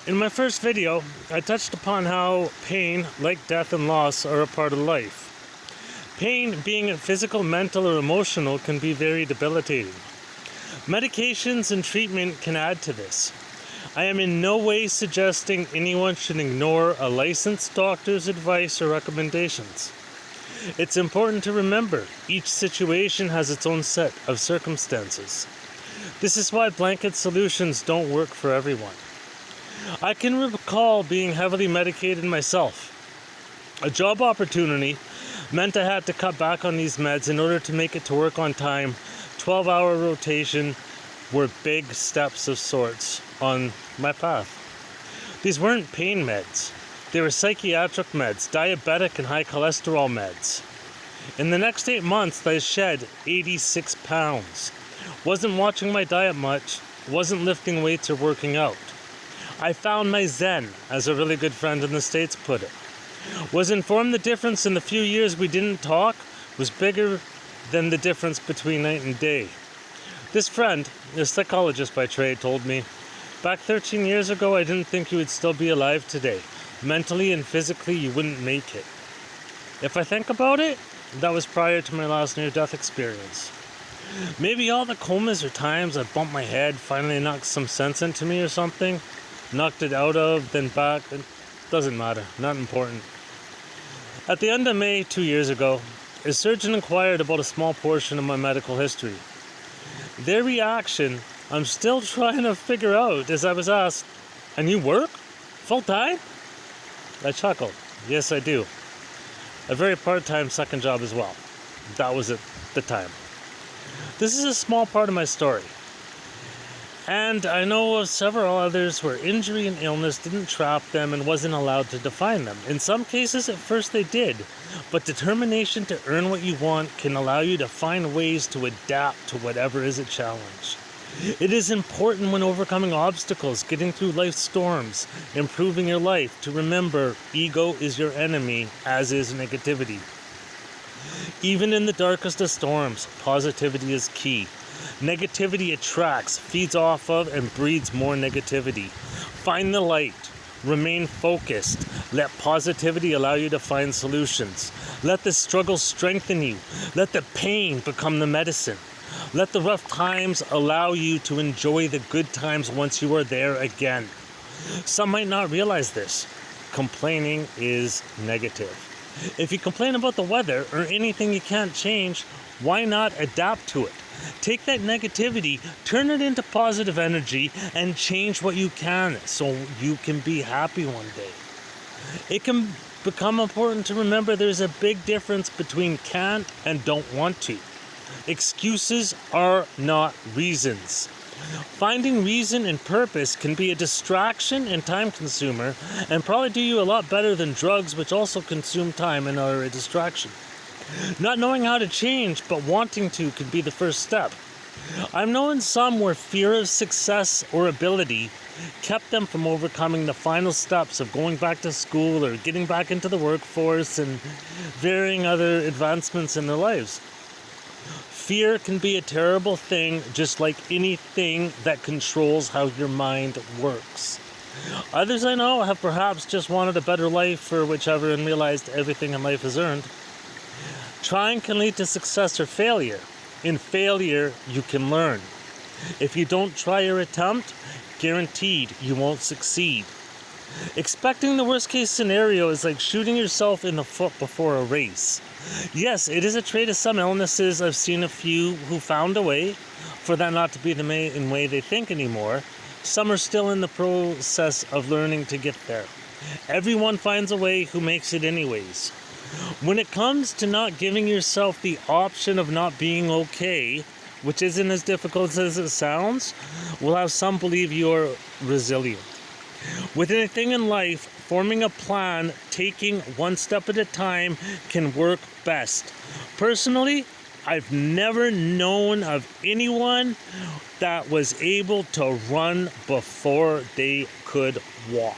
In my first video, I touched upon how pain, like death and loss, are a part of life. Pain, being it physical, mental, or emotional, can be very debilitating. Medications and treatment can add to this. I am in no way suggesting anyone should ignore a licensed doctor's advice or recommendations. It's important to remember each situation has its own set of circumstances. This is why blanket solutions don't work for everyone. I can recall being heavily medicated myself. A job opportunity meant I had to cut back on these meds in order to make it to work on time. 12-hour rotation were big steps of sorts on my path. These weren't pain meds. They were psychiatric meds, diabetic and high cholesterol meds. In the next 8 months, I shed 86 pounds. Wasn't watching my diet much, wasn't lifting weights or working out. I found my zen, as a really good friend in the States put it. Was informed the difference in the few years we didn't talk was bigger than the difference between night and day. This friend, a psychologist by trade, told me, back 13 years ago, I didn't think you would still be alive today. Mentally and physically, you wouldn't make it. If I think about it, that was prior to my last near-death experience. Maybe all the comas or times I bumped my head, finally knocked some sense into me or something, knocked it out of, then back, it doesn't matter, not important. At the end of May 2 years ago, a surgeon inquired about a small portion of my medical history. Their reaction, I'm still trying to figure out as I was asked, and you work? Full time? I chuckled. Yes, I do. A very part-time second job as well. That was at the time. This is a small part of my story. And I know of several others where injury and illness didn't trap them and wasn't allowed to define them. In some cases, at first they did. But determination to earn what you want can allow you to find ways to adapt to whatever is a challenge. It is important when overcoming obstacles, getting through life's storms, improving your life, to remember ego is your enemy, as is negativity. Even in the darkest of storms, positivity is key. Negativity attracts, feeds off of, and breeds more negativity. Find the light. Remain focused. Let positivity allow you to find solutions. Let the struggle strengthen you. Let the pain become the medicine. Let the rough times allow you to enjoy the good times once you are there again. Some might not realize this. Complaining is negative. If you complain about the weather or anything you can't change, why not adapt to it? Take that negativity, turn it into positive energy, and change what you can so you can be happy one day. It can become important to remember there's a big difference between can't and don't want to. Excuses are not reasons. Finding reason and purpose can be a distraction and time consumer and probably do you a lot better than drugs, which also consume time and are a distraction. Not knowing how to change but wanting to could be the first step. I've known some where fear of success or ability kept them from overcoming the final steps of going back to school or getting back into the workforce and varying other advancements in their lives. Fear can be a terrible thing, just like anything that controls how your mind works. Others I know have perhaps just wanted a better life or whichever and realized everything in life is earned. Trying can lead to success or failure. In failure, you can learn. If you don't try or attempt, guaranteed you won't succeed. Expecting the worst case scenario is like shooting yourself in the foot before a race. Yes, it is a trait of some illnesses. I've seen a few who found a way for that not to be the main way they think anymore. Some are still in the process of learning to get there. Everyone finds a way who makes it anyways. When it comes to not giving yourself the option of not being okay, which isn't as difficult as it sounds, will have some believe you're resilient. With anything in life, forming a plan, taking one step at a time can work best. Personally, I've never known of anyone that was able to run before they could walk.